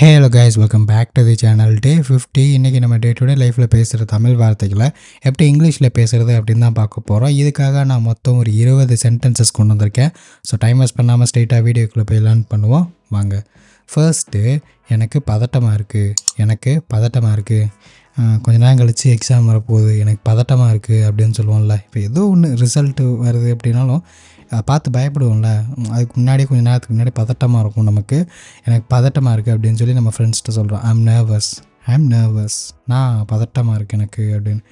Hello guys, welcome back to the channel. Day 50. இன்றைக்கி நம்ம day to day லைஃப்பில் பேசுகிற தமிழ் வார்த்தைகளை எப்படி இங்கிலீஷில் பேசுகிறது அப்படின்னு தான் பார்க்க போகிறோம். இதுக்காக நான் மொத்தம் ஒரு 20 சென்டென்சஸ் கொண்டு வந்திருக்கேன். ஸோ டைம் வேஸ்ட் பண்ணாமல் ஸ்ட்ரெயிட்டாக வீடியோக்குள்ளே போய் லேர்ன் பண்ணுவோம் வாங்க. ஃபர்ஸ்ட்டு, எனக்கு பதட்டமாக இருக்குது. கொஞ்ச நேரம் கழித்து எக்ஸாம் வரப்போகுது, எனக்கு பதட்டமாக இருக்குது அப்படின்னு சொல்லுவோம்ல. இப்போ ஏதோ ஒன்று ரிசல்ட்டு வருது அப்படின்னாலும் பார்த்து பயப்படுவோம்ல. அதுக்கு முன்னாடி கொஞ்சம் நேரத்துக்கு முன்னாடி பதட்டமாக இருக்கும் நமக்கு. எனக்கு பதட்டமாக இருக்குது அப்படின்னு சொல்லி நம்ம ஃப்ரெண்ட்ஸ்கிட்ட சொல்கிறோம், ஐம் நர்வஸ், நான் பதட்டமாக இருக்குது எனக்கு அப்படின்னு.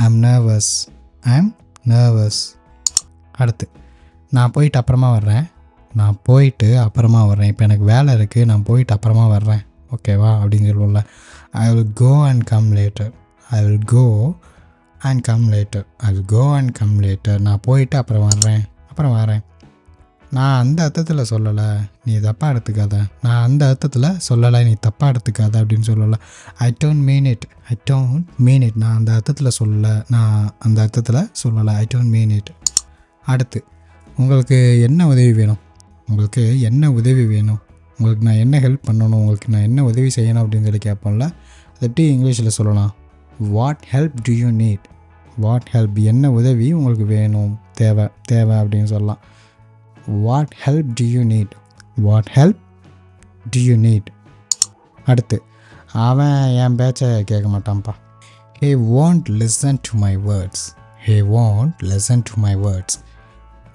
I'm nervous. அடுத்து, நான் போயிட்டு அப்புறமா வர்றேன். இப்போ எனக்கு வேலை இருக்குது, நான் போயிட்டு அப்புறமா வர்றேன், ஓகேவா அப்படின்னு சொல்லுவோம்ல. I will go and come later. நான் போயிட்டு அப்புறம் வரேன். நான் அந்த அர்த்தத்தில் சொல்லலை, நீ தப்பாக எடுத்துக்காத. அப்படின்னு சொல்லலை. I don't mean it. நான் அந்த அர்த்தத்தில் சொல்லலை, I don't mean it. அடுத்து, உங்களுக்கு என்ன உதவி வேணும், உங்களுக்கு நான் என்ன ஹெல்ப் பண்ணணும், உங்களுக்கு நான் என்ன உதவி செய்யணும் அப்படின்னு சொல்லி கேட்போம்ல. அது எப்படி இங்கிலீஷில் சொல்லலாம்? What help to you need? என்ன உதவி உங்களுக்கு வேணும், தேவை அப்படின்னு சொல்லலாம். What help to you need. அவன் என் பேச்சை கேட்க மாட்டான்ப்பா. He won't listen to my words.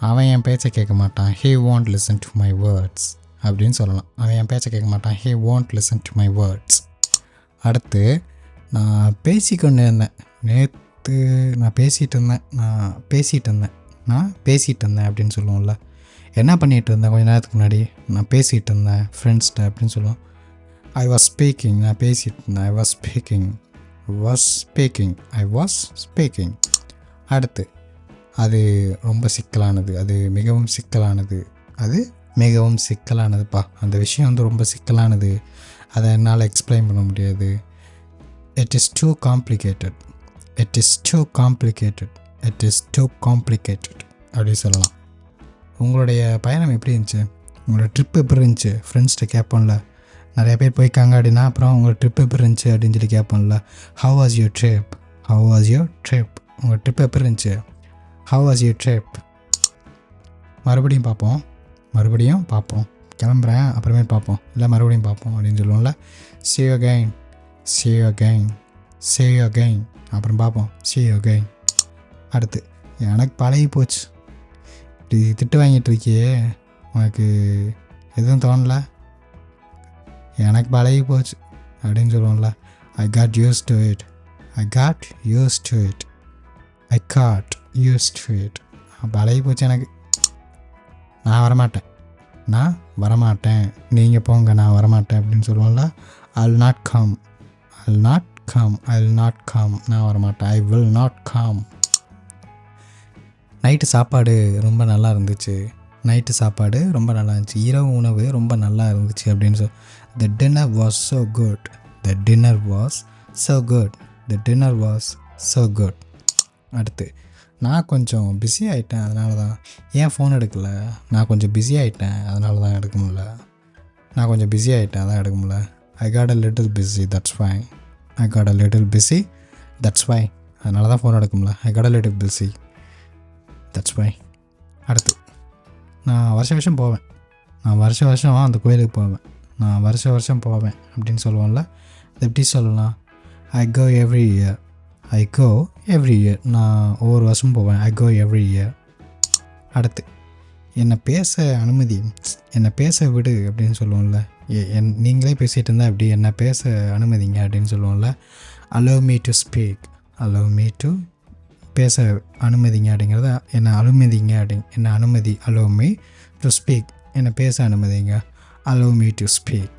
அவன் என் பேச்சை கேட்க மாட்டான். He won't listen to my words அப்படின்னு சொல்லலாம். அவன் என் பேச்சை கேட்க மாட்டான். He won't listen to my words. அடுத்து, நான் பேசிக்கொண்டு இருந்தேன். நேற்று நான் பேசிகிட்டு இருந்தேன் அப்படின்னு சொல்லுவோம்ல. என்ன பண்ணிகிட்டு இருந்தேன் கொஞ்ச நேரத்துக்கு முன்னாடி? நான் பேசிகிட்டு இருந்தேன் ஃப்ரெண்ட்ஸ்கிட்ட அப்படின்னு சொல்லுவோம். I was speaking. அடுத்து, அது ரொம்ப சிக்கலானது, அது மிகவும் சிக்கலானதுப்பா. அந்த விஷயம் வந்து ரொம்ப சிக்கலானது, அதை என்னால் எக்ஸ்பிளைன் பண்ண முடியாது. It is too complicated. அப்படி சொல்லலாம். உங்களுடைய பயணம் எப்படி இருந்துச்சு, உங்களோட ட்ரிப் எப்படி இருந்துச்சு ஃப்ரெண்ட்ஸ்கிட்ட கேட்போம்ல. நிறைய பேர் போய்க்காங்க அப்படின்னா அப்புறம் உங்களோட ட்ரிப் எப்படி இருந்துச்சு அப்படின்னு சொல்லி கேட்போம்ல. How was your trip? உங்கள் ட்ரிப் எப்படி இருந்துச்சு? How was your trip? மறுபடியும் பார்ப்போம். கிளம்புறேன், அப்புறமே பார்ப்போம், இல்லை மறுபடியும் பார்ப்போம் அப்படின்னு சொல்லுவோம்ல. See you again. அப்புறம் பார்ப்போம். See you again. அடுத்து, எனக்கு பழகி போச்சு. இப்படி திட்டு வாங்கிட்டு இருக்கியே, உனக்கு எதுவும் தோணல? எனக்கு பழகி போச்சு அப்படின்னு சொல்லுவோம்ல. I got used to it. பழகி போச்சு எனக்கு. நான் வரமாட்டேன், நீங்கள் போங்க, நான் வரமாட்டேன் அப்படின்னு சொல்லுவோம்ல. I'll not come. நான் வரமாட்டேன். I will not come. Night சாப்பாடு ரொம்ப நல்லா இருந்துச்சு. இரவு உணவு ரொம்ப நல்லா இருந்துச்சு அப்படின்னு The dinner was so good. அடுத்து, நான் கொஞ்சம் பிஸி ஆகிட்டேன், அதனால தான் ஏன் ஃபோன் எடுக்கலை. நான் கொஞ்சம் பிஸி ஆகிட்டேன், அதனால தான் எடுக்க முடியல. I got a little busy, that's why. அதனால தான் ஃபோன் எடுக்க முடியல. I got a little busy, that's why. அடுத்து, நான் வருஷம் போவேன். அந்த கோயிலுக்கு போவேன். அப்படின்னு சொல்லுவோம்ல. அது எப்படி சொல்லலாம்? I go every year. நான் ஒவ்வொரு வருஷம் போவேன். I go every year. அடுத்து, என்னை பேச விடு அப்படின்னு சொல்லுவோம்ல. நீங்களே பேசிகிட்டு இருந்தால் எப்படி என்னை பேச அனுமதிங்க அப்படின்னு சொல்லுவோம்ல. allow me to பேச அனுமதிங்க அப்படிங்கிறத allow me to speak, என்னை பேச அனுமதிங்க, allow me to speak.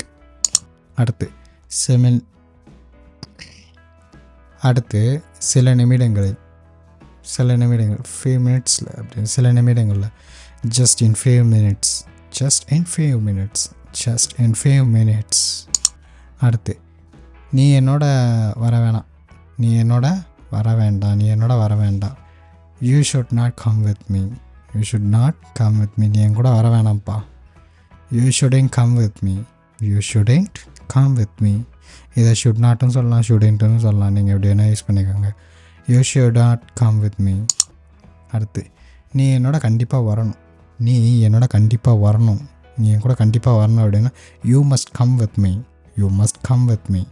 அடுத்து, சில நிமிடங்கள் few minutes அப்படின்னு, சில நிமிடங்களில் just in few minutes. அடுத்து, நீ என்னோட வர வேண்டாம். You should not come with me. நீ என் கூட வர வேணாம்ப்பா. You shouldn't come with me. Come with me. இதை ஷுட் நாட்டும் சொல்லலாம், ஷுடன்ட்டுன்னு சொல்லலாம், நீங்கள் எப்படி வேணால் யூஸ் பண்ணிக்கோங்க. You should not come with me. அடுத்து, நீ என்னோட கண்டிப்பாக வரணும். நீ என்னோட கண்டிப்பாக வரணும், நீ என் கூட கண்டிப்பாக வரணும் அப்படின்னா you must come with me. You must come with me.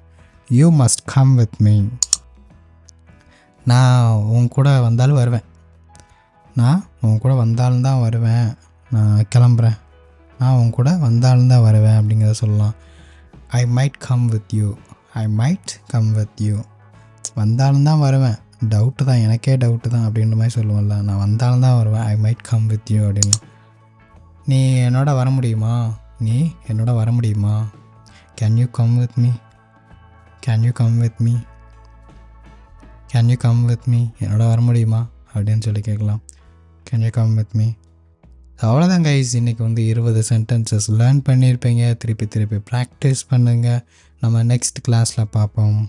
You must come with me. நான் உன் கூட வந்தாலும் வருவேன். நான் உன் கூட வந்தாலும் தான் வருவேன். நான் கிளம்புறேன். நான் உன் கூட வந்தாலும் தான் வருவேன் அப்படிங்கிறத சொல்லலாம். I might come with you. I might come with you. வந்தாலும் தான் வருவேன், டவுட்டு தான், எனக்கே டவுட்டு தான் அப்படின்ற மாதிரி சொல்லுவோம்ல. நான் வந்தாலும் தான் வருவேன், I might come with you அப்படின்னு. நீ என்னோட வர முடியுமா? நீ என்னோட வர முடியுமா? Can you come with me? Can you come with me? Can you come with me? என்னோட வர முடியுமா அப்படின்னு சொல்லி கேட்கலாம். Can you come with me. அவ்வளோதான் கைஸ், இன்றைக்கி வந்து 20 சென்டென்சஸ் லேர்ன் பண்ணியிருப்பீங்க. திருப்பி ப்ராக்டிஸ் பண்ணுங்கள். நம்ம நெக்ஸ்ட் கிளாஸில் பார்ப்போம்.